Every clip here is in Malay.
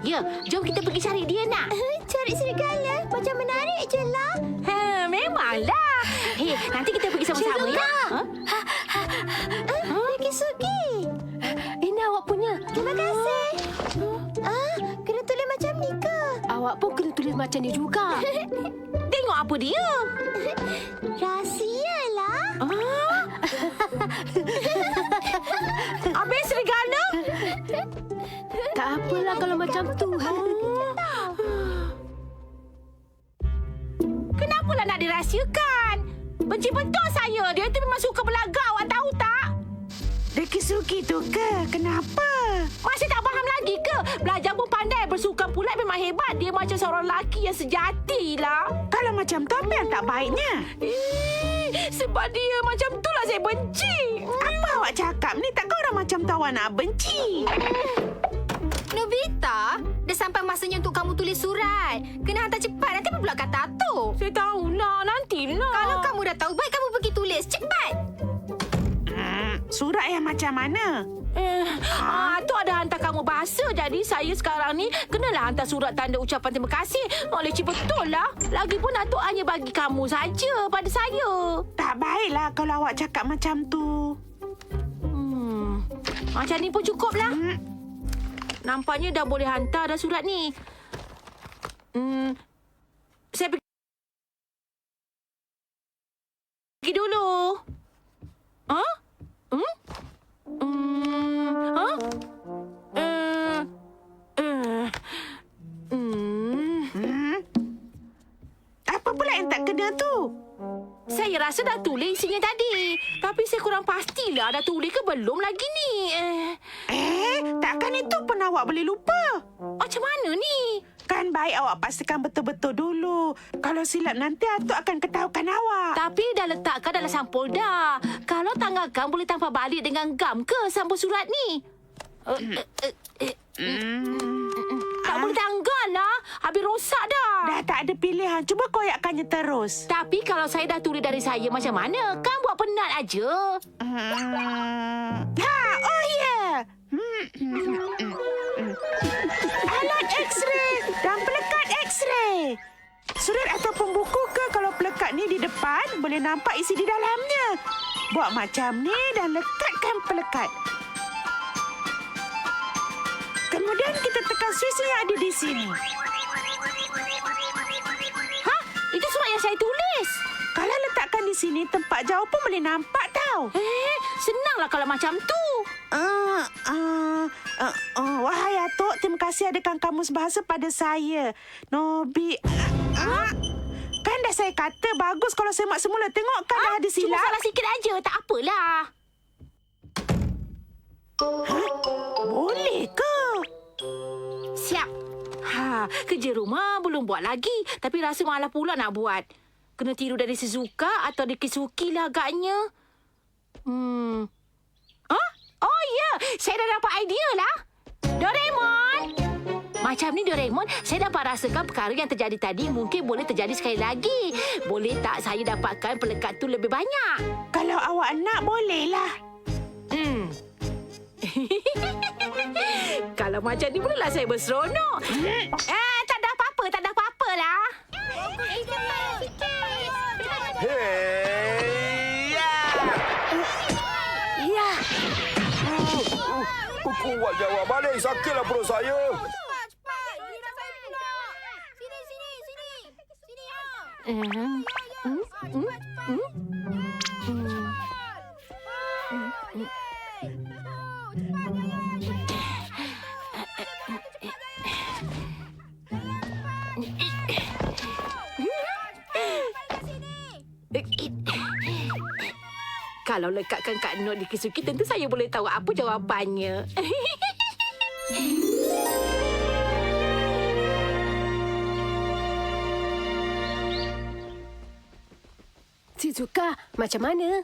Ya, jom kita pergi cari dia nak. Cari serigala? Macam menarik je lah. Memanglah. Hei, nanti kita pergi sama-sama ya. Deki Suki. Ini awak punya. Terima kasih. Kena tulis macam ni ke? Awak pun kena tulis macam ni juga. Tengok apa dia. Rahsia lah. Habis serigala? Tak apalah kalau macam tu. Kenapalah nak dirahsiakan? Benci betul saya. Dia tu memang suka berlagak. Awak tahu tak? Deki Suki tu ke? Kenapa? Masih tak faham lagi ke? Belajar pun pandai. Bersukan pula memang hebat. Dia macam seorang lelaki yang sejati lah. Kalau macam tu, apa yang tak baiknya? Sebab dia macam tu lah saya benci. Apa awak cakap ni? Takkan orang macam tu awak nak benci? Nobita, dah sampai masanya untuk kamu tulis surat. Kena hantar cepat. Nanti apa pula kata Atuk? Saya tahulah. Nantilah. Kalau kamu dah tahu, baik kamu pergi tulis. Cepat. Surat yang macam mana? Tu ada hantar kamu bahasa. Jadi saya sekarang ni kenalah hantar surat tanda ucapan terima kasih. Leceh betul lah. Lagipun Atuk hanya bagi kamu saja pada saya. Tak baiklah kalau awak cakap macam tu. Macam ni pun cukup lah. Nampaknya dah boleh hantar dah surat ni. Saya pergi dulu. Apa pula yang tak kena tu? Saya rasa dah tulis isinya tadi. Tapi saya kurang pastilah dah tulis ke belum lagi ni. Takkan itu pun awak boleh lupa? Macam mana ni? Kan baik awak pastikan betul-betul dulu. Kalau silap nanti Atuk akan ketahukan awak. Tapi dah letakkan dalam sampul dah. Kalau tanggalkan boleh tampal balik dengan gam ke sampul surat ni? Tak boleh tanggal lah. Habis rosak dah. Dah tak ada pilihan. Cuba koyakkannya terus. Tapi kalau saya dah tulis dari saya macam mana? Kan buat penat aja. Oh ya. Alat X-ray dan pelekat X-ray. Surat ataupun buku ke, kalau pelekat ni di depan, boleh nampak isi di dalamnya. Buat macam ni dan lekatkan pelekat. Kemudian kita tekan switch yang ada di sini. Itu surat yang saya tulis. Kalau letakkan di sini, tempat jauh pun boleh nampak tau. Senanglah kalau macam tu. Wahai Atuk, terima kasih adakan kamus bahasa pada saya. Kan dah saya kata bagus kalau semak semula. Tengok kan dah ada Cuma silap. salah sikit aja. Tak apalah. Boleh ke? Siap. Kerja rumah belum buat lagi. Tapi rasa malah pula nak buat. Kena tiru dari Shizuka atau Deki Suki lah agaknya. Oh ya, saya dah dapat idea lah. Doraemon. Macam ni Doraemon, saya dapat rasakan perkara yang terjadi tadi mungkin boleh terjadi sekali lagi. Boleh tak saya dapatkan pelekat tu lebih banyak? Kalau awak nak, bolehlah. Kalau macam ni mulalah saya berseronok. Tak ada apa-apa, tak ada apa-apa lah. Ya. Kuat jawab balik. Sakitlah perut saya. Cepat. Giliran saya pula. Sini. Kalau lekatkan Kak Not di Kisuki, tentu saya boleh tahu apa jawapannya. Shizuka, macam mana?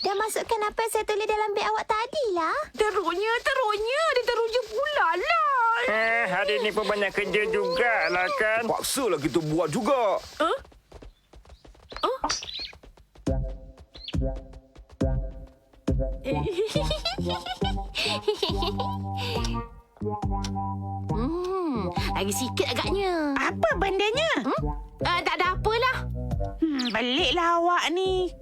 Dah masukkan apa yang saya tulis dalam beg awak tadi lah. Teruknya. Dia teruja pula lah. Hari ni pun banyak kerja jugalah kan. Paksalah kita buat juga. Lagi sikit agaknya. Apa bandanya? Tak ada apalah. Beliklah awak ni.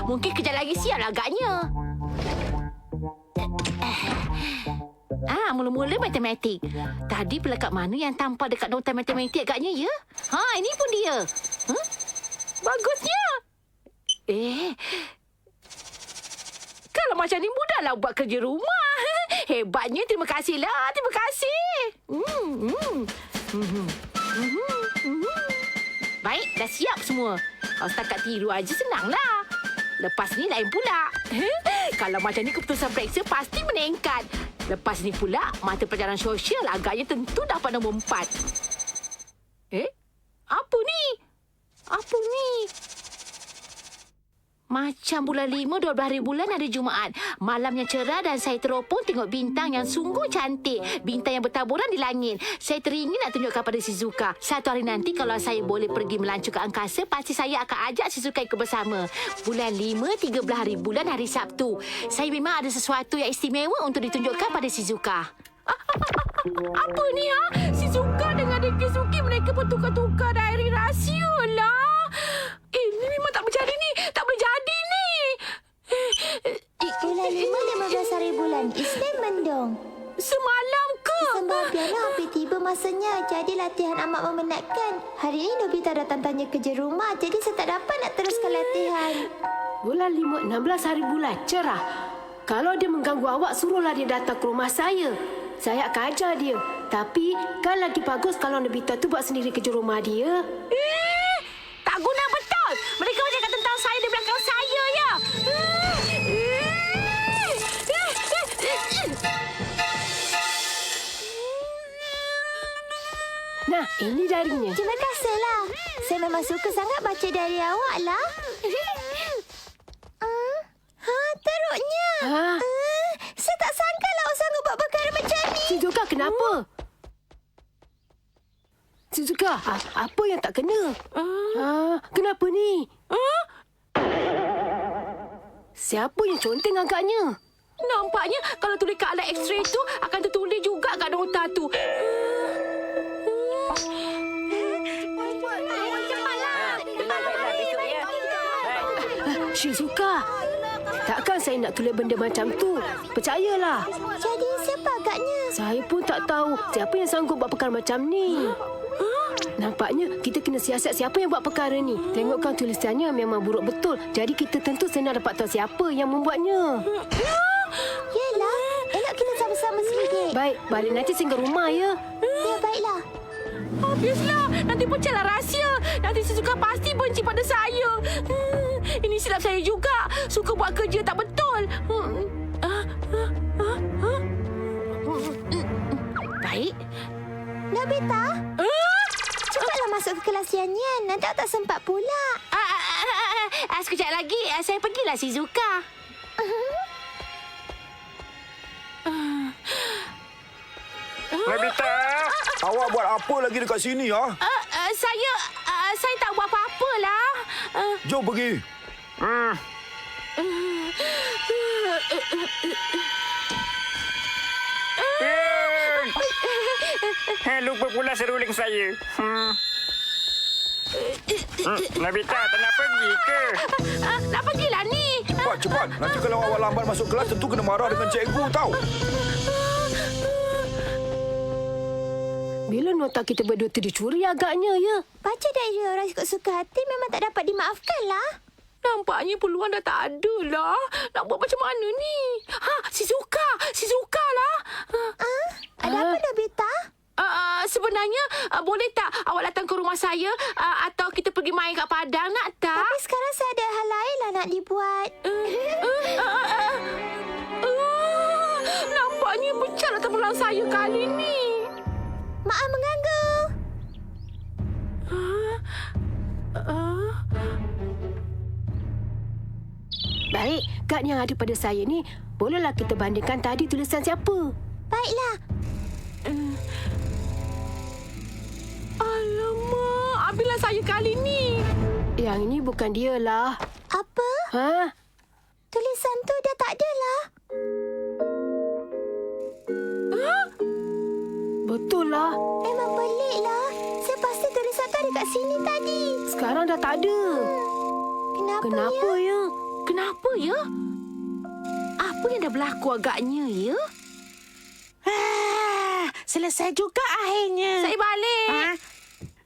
Mungkin kejap lagi siap lah agaknya. Mula-mula matematik. Tadi pelekat mana yang tampak dekat nota matematik agaknya, ya? Ini pun dia. Bagusnya. Kalau macam ni mudahlah buat kerja rumah. Hebatnya, terima kasihlah. Terima kasih. Baik, dah siap semua. Kalau setakat tiru aja senanglah. Lepas ni lain pula. Kalau macam ni keputusan periksa pasti meningkat. Lepas ni pula, mata pelajaran sosial agaknya tentu dapat nombor 4. Apa ni? Apa ni? Macam bulan 5, 12 hari bulan ada Jumaat. Malam yang cerah dan saya teropong tengok bintang yang sungguh cantik. Bintang yang bertaburan di langit. Saya teringin nak tunjukkan pada Shizuka. Satu hari nanti kalau saya boleh pergi melancur ke angkasa, pasti saya akan ajak Shizuka ikut bersama. Bulan 5, 13 hari bulan hari Sabtu. Saya memang ada sesuatu yang istimewa untuk ditunjukkan pada Shizuka. Apa ni, Shizuka dengan Daisuke mereka bertukar-tukar diary rahsia lah. Ini memang tak berjadi ni. Tak boleh jadi ni. Bulan 5, 15 hari bulan. Isnin mendung. Semalam ke? Sembahyanglah hampir tiba masanya. Jadi latihan amat memenatkan. Hari ini Nobita datang tanya kerja rumah. Jadi saya tak dapat nak teruskan latihan. Bulan 5, 16 hari bulan. Cerah. Kalau dia mengganggu awak, suruhlah dia datang ke rumah saya. Saya akan ajar dia. Tapi kan lagi bagus kalau Nobita tu buat sendiri kerja rumah dia. Tak guna betul. Mereka bercakap tentang saya di belakang saya, ya. Nah, ini diarinya. Terima kasihlah. Saya memang suka sangat baca dari awak lah. Teruknya. Saya tak sangka lah awak sanggup buat perkara macam ni. Shizuka, kenapa? Shizuka, apa yang tak kena? Kenapa ni? Siapa yang conteng agaknya? Nampaknya kalau tulis kat alat X-ray tu akan tertulis juga kat nota tu. Shizuka, takkan saya nak tulis benda macam tu. Percayalah. Jadi siapa agaknya? Saya pun tak tahu siapa yang sanggup buat perkara macam ni. Nampaknya kita kena siasat siapa yang buat perkara ni. Tengokkan tulisannya memang buruk betul. Jadi kita tentu senang dapat tahu siapa yang membuatnya. Yelah, elok kita sama-sama sedikit. Baik, balik nanti singgah rumah ya. Ya, baiklah. Habislah. Nanti pecahlah rahsia. Nanti Shizuka pasti benci pada saya. Ini silap saya juga. Suka buat kerja tak betul. Baik. Nobita? Cepatlah masuk ke kelas nyanyian. Nanti awak tak sempat pula. Sekejap lagi. Saya pergilah Shizuka. Nobita. Awak buat apa lagi dekat sini, Saya tak buat apa-apa lah. Jom pergi. Lupa pula seruling saya. Nobita, tak nak pergi ke? Nak pergilah ni. Cepat. Nanti kalau awak lambat masuk kelas, tentu kena marah dengan cikgu, tahu? Bila nota kita berdua tu dicuri agaknya ya. Baca diary orang suka hati memang tak dapat dimaafkan lah. Nampaknya peluang dah tak ada lah. Nak buat macam mana ni? Shizuka lah. Ada apa Nobita? Sebenarnya boleh tak awak datang ke rumah saya atau kita pergi main kat padang, nak tak? Tapi sekarang saya ada hal lain lah nak dibuat. Nampaknya pecah lah terpulang saya kali ni. Maaf mengganggu. Baik, kad yang ada pada saya ni, bolehlah kita bandingkan tadi tulisan siapa. Baiklah. Alamak, ambillah saya kali ni. Yang ini bukan dia lah. Apa? Ha? Tulisan tu dah tak ada lah. lah. Memang pelik lah. Saya pasti tulisan tu ada kat sini tadi. Sekarang dah tak ada. Kenapa ya? Ya? Kenapa ya? Apa yang dah berlaku agaknya ya? Selesai juga akhirnya. Saya balik.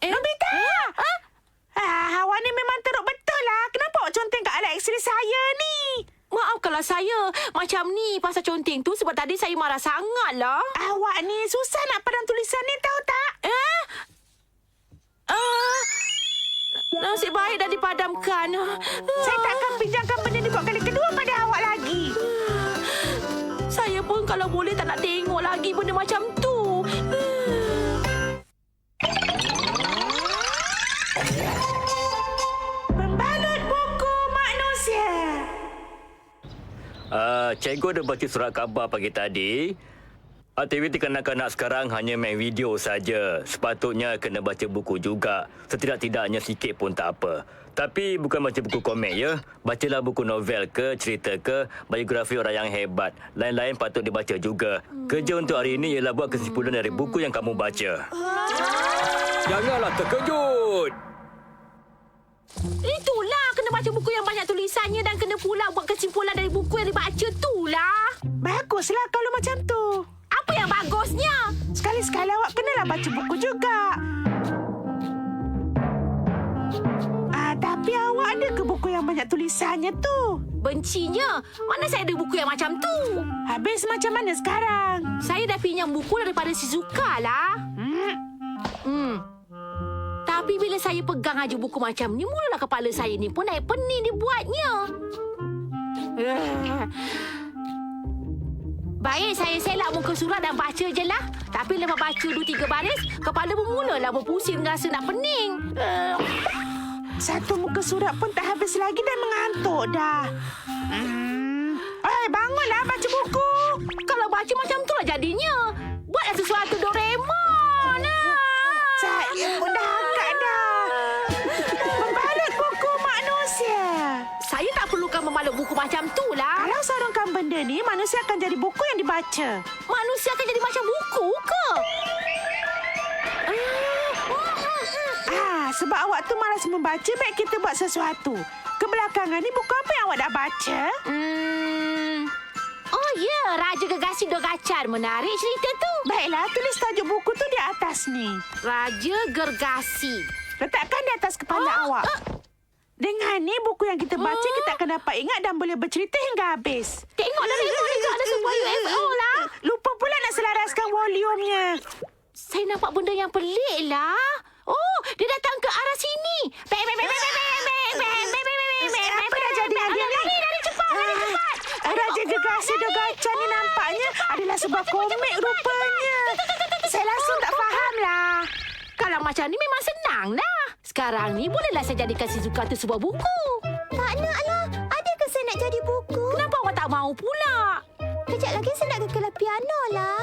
Nobita! Awak ni memang teruk betul lah. Kenapa awak conteng kat alat X-ray saya ni? Maafkanlah saya. Macam ni pasal conteng tu sebab tadi saya marah sangat lah. Awak ni susah nak padam tulisan ni, tahu tak? Nasib baik dah dipadamkan. Saya takkan pinjamkan benda ni buat kali kedua pada awak lagi. Saya pun kalau boleh tak nak tengok lagi benda macam tu. Pembalut buku manusia. Cikgu dah baca surat khabar pagi tadi. Aktiviti kanak-kanak sekarang hanya main video saja. Sepatutnya kena baca buku juga. Setidak-tidaknya sikit pun tak apa. Tapi bukan baca buku komik ya. Bacalah buku novel ke, cerita ke, biografi orang yang hebat. Lain-lain patut dibaca juga. Kerja untuk hari ini ialah buat kesimpulan dari buku yang kamu baca. Janganlah terkejut. Itulah kena baca buku yang banyak tulisannya dan kena pula buat kesimpulan dari buku yang dibaca tu lah. Baguslah kalau macam tu. Apa yang bagusnya? Sekali-sekala awak kenalah baca buku juga. Tapi awak ada ke buku yang banyak tulisannya tu? Bencinya. Mana saya ada buku yang macam tu? Habis macam mana sekarang? Saya dah pinjam buku daripada Shizuka lah. Tapi bila saya pegang aja buku macam ni, mulalah kepala saya ni pun naik pening dibuatnya. Baik, saya selak muka surat dan baca je lah. Tapi lepas baca 2-3 baris, kepala pun mulalah berpusing rasa nak pening. Satu muka surat pun tak habis lagi dan mengantuk dah. Bangunlah baca buku. Kalau baca macam tu lah jadinya. Buatlah sesuatu, Doraemon. Saya pun dah agak dah. Membalut buku manusia. Saya tak perlukan membalut buku macam tu lah. Kalau sorongkan benda ni, manusia akan jadi buku yang dibaca. Manusia akan jadi macam buku ke? Sebab awak tu malas membaca, baik kita buat sesuatu. Kebelakangan ni buku apa yang awak dah baca? Oh ya, Raja Gergasi Dogacar. Menarik cerita tu. Baiklah, tulis tajuk buku tu di atas ni. Raja Gergasi. Letakkan di atas kepala awak. Dengan ni, buku yang kita baca, kita akan dapat ingat dan boleh bercerita hingga habis. Tengok Doraemon juga ada sebuah UFO lah. Lupa pula nak selaraskan volumenya. Saya nampak benda yang pelik lah. Oh, dia datang ke arah sini. Apa dah jadi dengan dia ni? Lari cepat. Raja Gergasi Dogacar ni nampaknya adalah sebuah komik rupanya. Saya langsung tak faham lah. Kalau macam ni memang senang lah. Sekarang ni bolehlah saya jadikan Shizuka tu sebuah buku. Tak nak lah. Adakah saya nak jadi buku? Kenapa awak tak mau pula? Kejap lagi saya nak ke kelas piano lah.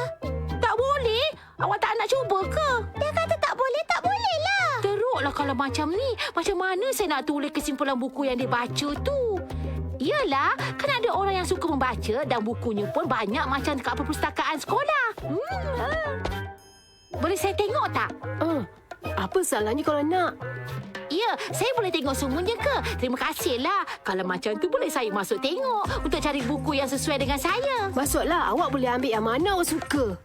Tak boleh? Awak tak nak cuba ke? Dia kata tak boleh lah. Teruklah kalau macam ni. Macam mana saya nak tulis kesimpulan buku yang dia baca tu? Yalah, kan ada orang yang suka membaca dan bukunya pun banyak macam dekat perpustakaan sekolah. Boleh saya tengok tak? Apa salahnya kalau nak? Ya, saya boleh tengok semuanya ke? Terima kasihlah. Kalau macam tu boleh saya masuk tengok untuk cari buku yang sesuai dengan saya. Masuklah, awak boleh ambil yang mana awak suka.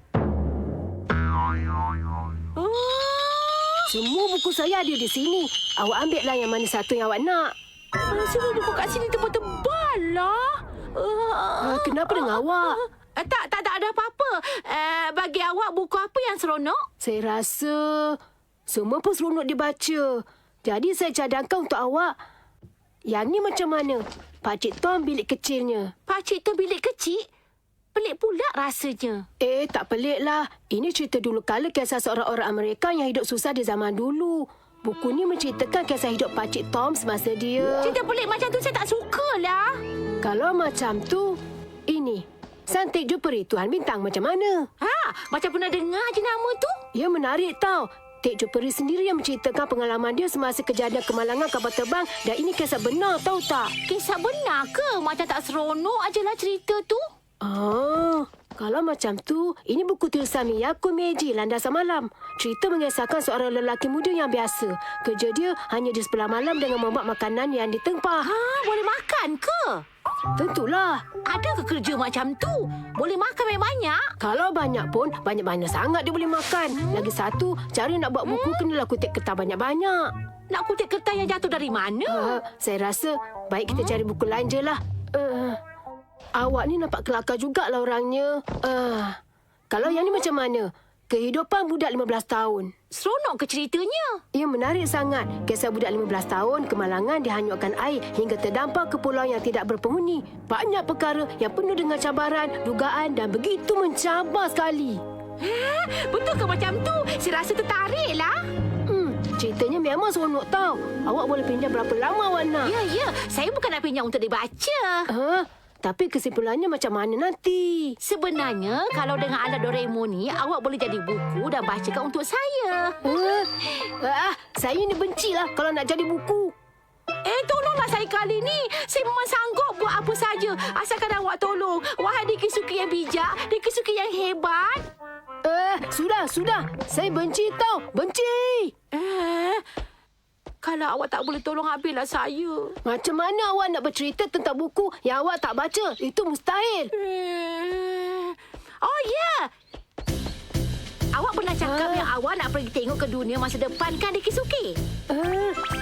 Semua buku saya ada di sini. Awak ambillah yang mana satu yang awak nak. Semua buku kat sini tebal-tebal lah. Kenapa dengan awak? Tak ada apa-apa. Bagi awak buku apa yang seronok? Saya rasa semua pun seronok dibaca. Jadi saya cadangkan untuk awak. Yang ni macam mana? Pakcik Tom bilik kecilnya. Pakcik Tom bilik kecil? Pelik pula rasanya. Tak pelik lah. Ini cerita dulu kala kisah seorang orang Amerika yang hidup susah di zaman dulu. Buku ni menceritakan kisah hidup Pakcik Tom semasa dia... Cerita pelik macam tu saya tak sukalah. Kalau macam tu, ini. Santik Juperi Tuhan Bintang macam mana? Macam pernah dengar je nama tu. Ya, menarik tau. Tek Juperi sendiri yang menceritakan pengalaman dia semasa kejadian kemalangan kapal terbang dan ini kisah benar, tahu tak? Kisah benar ke? Macam tak seronok ajalah cerita tu. Kalau macam tu, ini buku tulisan Miyako Meiji, Landasan Malam. Cerita mengisahkan seorang lelaki muda yang biasa. Kerja dia hanya di sebelah malam dengan membuat makanan yang ditempah. Boleh makan ke? Tentulah. Ada ke kerja macam tu? Boleh makan banyak-banyak? Kalau banyak pun, banyak-banyak sangat dia boleh makan. Lagi satu, cara nak buat buku kenalah kutip kertas banyak-banyak. Nak kutip kertas yang jatuh dari mana? Saya rasa baik kita cari buku lain je lah. Awak ni nampak kelakar jugalah orangnya. Kalau yang ni macam mana? Kehidupan budak 15 tahun. Seronok ke ceritanya? Ia menarik sangat. Kisah budak 15 tahun, kemalangan dihanyutkan air hingga terdampar ke pulau yang tidak berpenghuni. Banyak perkara yang penuh dengan cabaran, dugaan dan begitu mencabar sekali. Betul ke macam tu? Saya rasa tertarik lah. Ceritanya memang seronok tau. Awak boleh pinjam berapa lama awak nak. Ya. Saya bukan nak pinjam untuk dibaca. Tapi kesimpulannya macam mana nanti? Sebenarnya, kalau dengan alat Doraemon ni, awak boleh jadi buku dan bacakan untuk saya. Saya ni bencilah kalau nak jadi buku. Tolonglah saya kali ni. Saya memang sanggup buat apa saja. Asalkan awak tolong. Wahai Dikisuki yang bijak, Dikisuki yang hebat. Sudah. Saya benci tau. Benci. Kalau awak tak boleh tolong, habislah saya. Macam mana awak nak bercerita tentang buku yang awak tak baca? Itu mustahil. Oh, ya. Awak pernah cakap yang awak nak pergi tengok ke dunia masa depan kan, Dikisuki?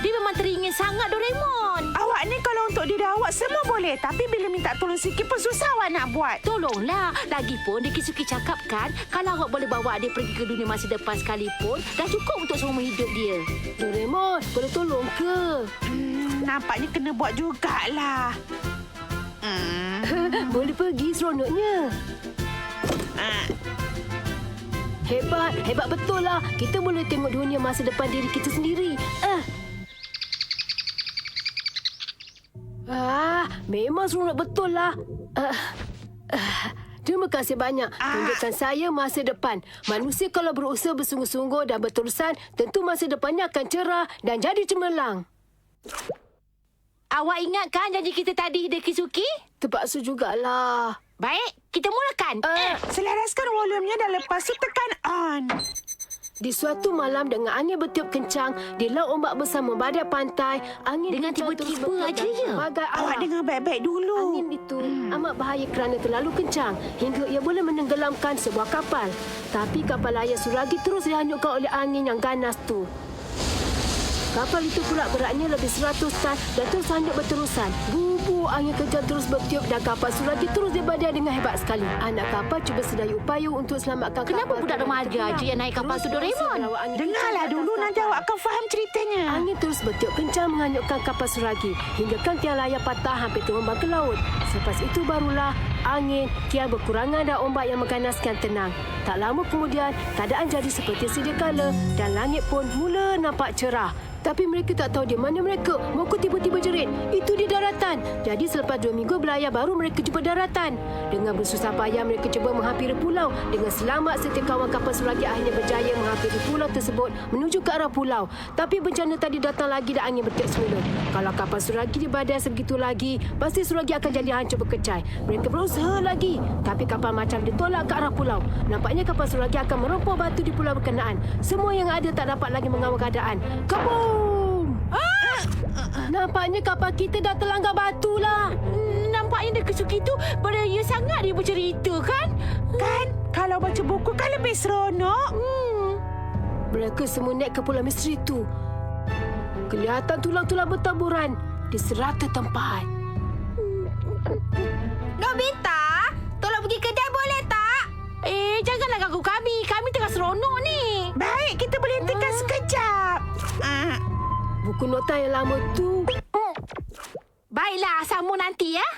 Dia memang teringin sangat Doraemon. Awak ni kalau untuk diri awak semua boleh. Tapi bila minta tolong sikit pun susah awak nak buat. Tolonglah. Lagipun Dikisuki cakap kan, kalau awak boleh bawa dia pergi ke dunia masa depan sekalipun, dah cukup untuk seumur hidup dia. Doraemon, boleh tolong ke? Nampaknya kena buat jugalah. Boleh pergi seronoknya. Hebat betul lah. Kita boleh tengok dunia masa depan diri kita sendiri. Memang seronok betul lah. Terima kasih banyak. Tunjukkan saya masa depan. Manusia kalau berusaha bersungguh-sungguh dan berterusan, tentu masa depannya akan cerah dan jadi cemerlang. Awak ingat kan janji kita tadi, Dikisuki? Terpaksa jugalah. Baik, kita mulakan. Selaraskan volumenya dan lepas tu tekan on. Di suatu malam dengan angin bertiup kencang, di laut ombak besar membadai pantai, angin Dengan kencang terus tiba-tiba bertiup aja dan ya? berbagai arah. Awak dengar baik-baik dulu. Angin itu amat bahaya kerana terlalu kencang hingga ia boleh menenggelamkan sebuah kapal. Tapi kapal layar Suragi terus dihanyutkan oleh angin yang ganas tu. Kapal itu pula beratnya lebih 100 tan dan terus hanyut berterusan. Bubu angin kencang terus bertiup dan kapal Suragi terus dibadai dengan hebat sekali. Anak kapal cuba sedaya upaya untuk selamatkan Kenapa kapal. budak remaja je yang naik kapal tu, Doraemon? Dengarlah dulu, nanti awak akan faham ceritanya. Angin terus bertiup kencang menghanyutkan kapal Suragi hingga kan tiang layar patah hampir terombang ke laut. Selepas itu barulah angin kian berkurangan dan ombak yang mengganaskan tenang. Tak lama kemudian, keadaan jadi seperti sedia kala dan langit pun mula nampak cerah. Tapi mereka tak tahu di mana mereka. Moko tiba-tiba jerit. Itu di daratan. Jadi selepas 2 minggu berlayar baru mereka jumpa daratan. Dengan bersusah payah mereka cuba menghampiri pulau. Dengan selamat setiap kawan kapal Suragi akhirnya berjaya menghampiri pulau tersebut menuju ke arah pulau. Tapi bencana tadi datang lagi dan angin bertiup semula. Kalau kapal Suragi dibadai sebegitu lagi, pasti Suragi akan jadi hancur berkecai. Mereka berusaha lagi. Tapi kapal macam ditolak ke arah pulau. Nampaknya kapal Suragi akan merompoh batu di pulau berkenaan. Semua yang ada tak dapat lagi mengawal keadaan. Kaboom! Nampaknya kapal kita dah terlanggar batu lah. Nampaknya Dikisuki tu beria sangat dia bercerita kan? Kan? Kalau baca buku kan lebih seronok. Mereka semua naik ke pulau misteri tu. Kelihatan tulang-tulang bertaburan di serata tempat. Nobita, tolong pergi kedai boleh tak? Janganlah ganggu kami. Kami tengah seronok ni. Baik, kita boleh hentikan sekejap. Buku nota yang lama tu. Baiklah, sambung nanti ya.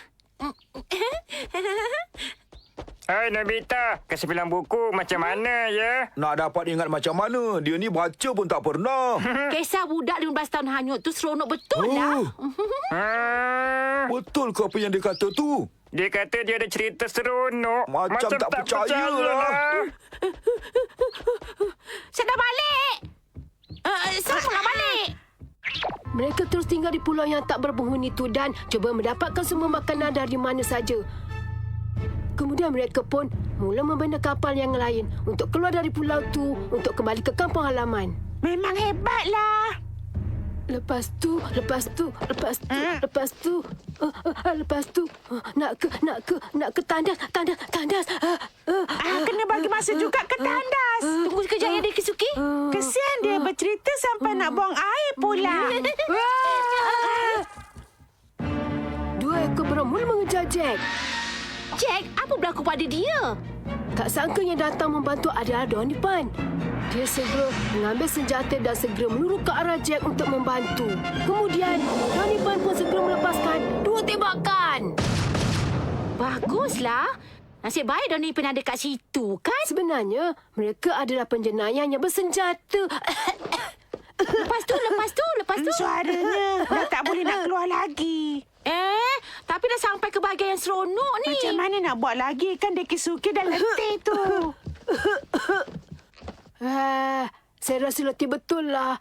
Hai Nobita, kesimpulan buku macam mana ya? Nak dapat ingat macam mana? Dia ni baca pun tak pernah. Kisah budak 15 tahun hanyut tu seronok betul lah. Betul ke apa yang dia kata tu? Dia kata dia ada cerita seronok. Macam tak percayalah. Saya dah balik. Sambunglah balik. Mereka terus tinggal di pulau yang tak berpenghuni itu dan cuba mendapatkan semua makanan dari mana saja. Kemudian mereka pun mula membina kapal yang lain untuk keluar dari pulau tu untuk kembali ke kampung halaman. Memang hebatlah. Lepas tu, nak ke tandas. Kena bagi masa juga ke tandas. Tunggu sekejap ya, Dek Suki. Kesian dia bercerita sampai nak buang air pula. Dua ekor burung mula mengejar Jack. Jack, apa berlaku pada dia? Tak sangka yang datang membantu adalah Donny Pan. Dia segera mengambil senjata dan segera meluru ke arah Jack untuk membantu. Kemudian, Donny Pan pun segera melepaskan 2 tembakan. Baguslah. Nasib baik Donny pernah ada kat situ, kan? Sebenarnya, mereka adalah penjenayah yang bersenjata. Lepas tu. Suaranya dah tak boleh nak keluar lagi. Tapi dah sampai ke bahagian yang seronok ni. Macam mana nak buat lagi? Kan Deki Suki dah letih tu. Saya rasa letih betul lah.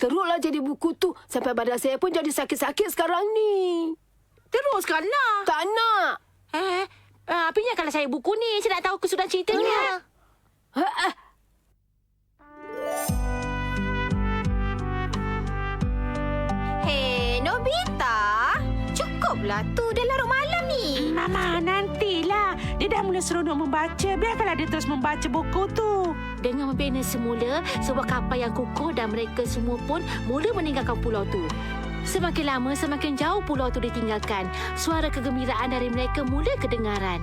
Teruklah jadi buku tu. Sampai badan saya pun jadi sakit-sakit sekarang ni. Teruskanlah. Tak nak. Apinya kalau saya buku ni, saya nak tahu kesudahan ceritanya. Hei, Nobita. Cukuplah tu, dah larut malam ni. Mama, nantilah. Dia dah mula seronok membaca. Biarkanlah dia terus membaca buku tu. Dengan membina semula sebuah kapal yang kukuh dan mereka semua pun mula meninggalkan pulau tu. Semakin lama, semakin jauh pulau tu ditinggalkan. Suara kegembiraan dari mereka mula kedengaran.